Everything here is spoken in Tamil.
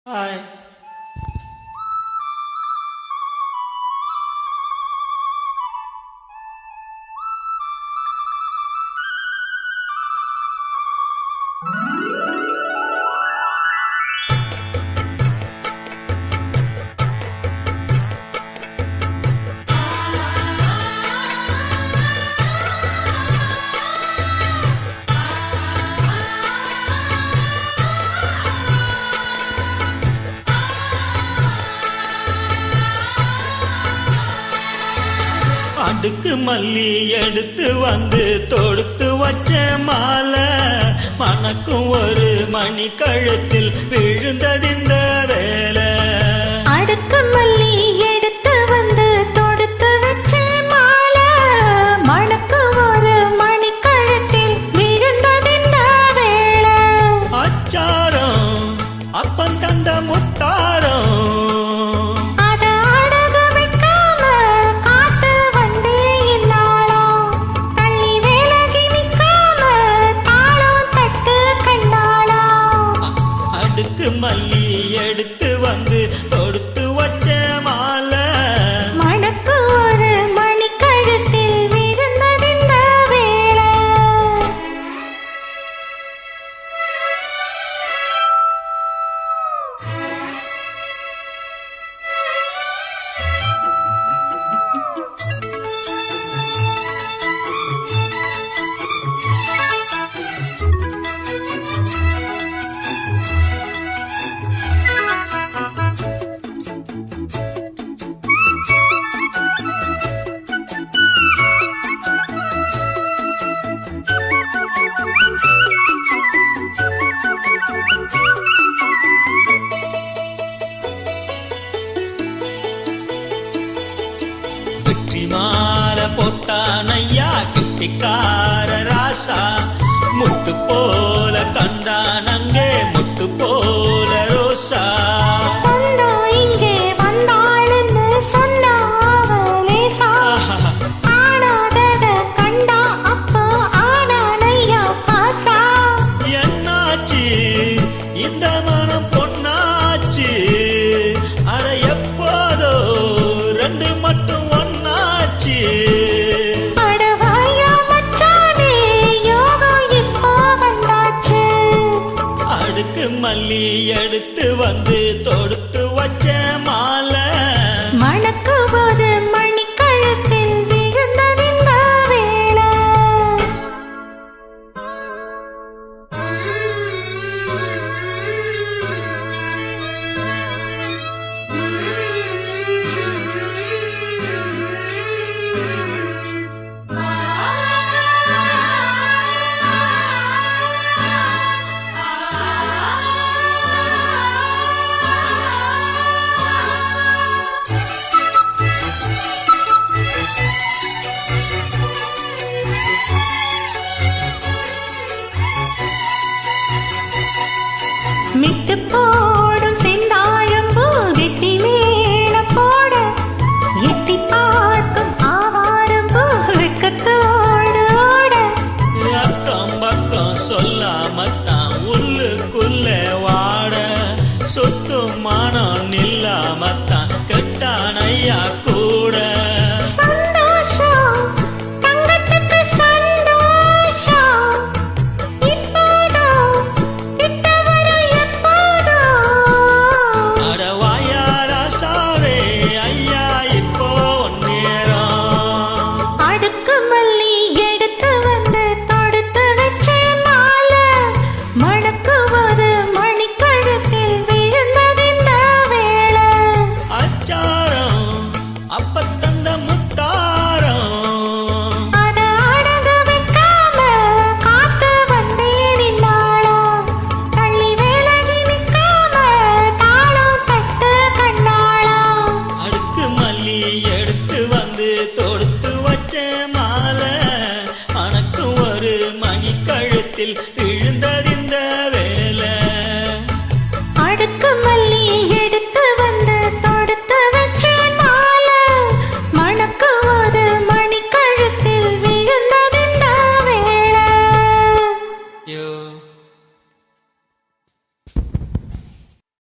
ஹாய். அடுக்கு மல்லி எடுத்து வந்து தொடுத்து வச்ச மாலை மணக்கும் ஒரு மணி கழுத்தில் விழுந்தது இந்த வேலை. அடுக்கு மல்லி எடுத்து வந்து தொடுத்து வச்ச மாலை மணக்கும் ஒரு மணி கழுத்தில் விழுந்தது இந்த வேலை. அச்சாரம் அப்பன் தந்த முத்தாரம் மல்லி எடுத்து வந்து தொடுத்து வச்ச மாலை மணக்கு ஒரு மணி கழுத்தில் விழுந்தது இந்த வேலை. வெற்றி மாலை போட்டானையா கிட்டிக்கார ராசா முத்து போல கண்டான் அங்கே முத்து போல ரோசா. சொந்தம் இங்கே வந்தாளுன்னு சொன்னா லேசா ஆனாதத கண்டா அப்போ ஆனானையா பாசா. என்னாச்சு இந்த மனம் பொன்னாச்சு அட எப்போதோ ரெண்டு மட்டும் ஒன்னாச்சு. அடவாயா மச்சானே யோகம் இப்போ வந்தாச்சு. அடுக்கு மல்லி எடுத்து வந்து தொடுத்து வச்ச மாலை மணக்கு போது மணி கழுத்தில் விழுந்தது இந்த வேலை. மிட்டு போடும் செந்தாழம்பூ வெட்டி மேல போட எட்டி பார்க்கும் ஆவாரம்பூ வெக்கத்தோடு ஓட. அக்கம் பக்கம் சொல்லாமத்தான் உள்ளுக்குள்ள வாட சொத்து மானம் நில்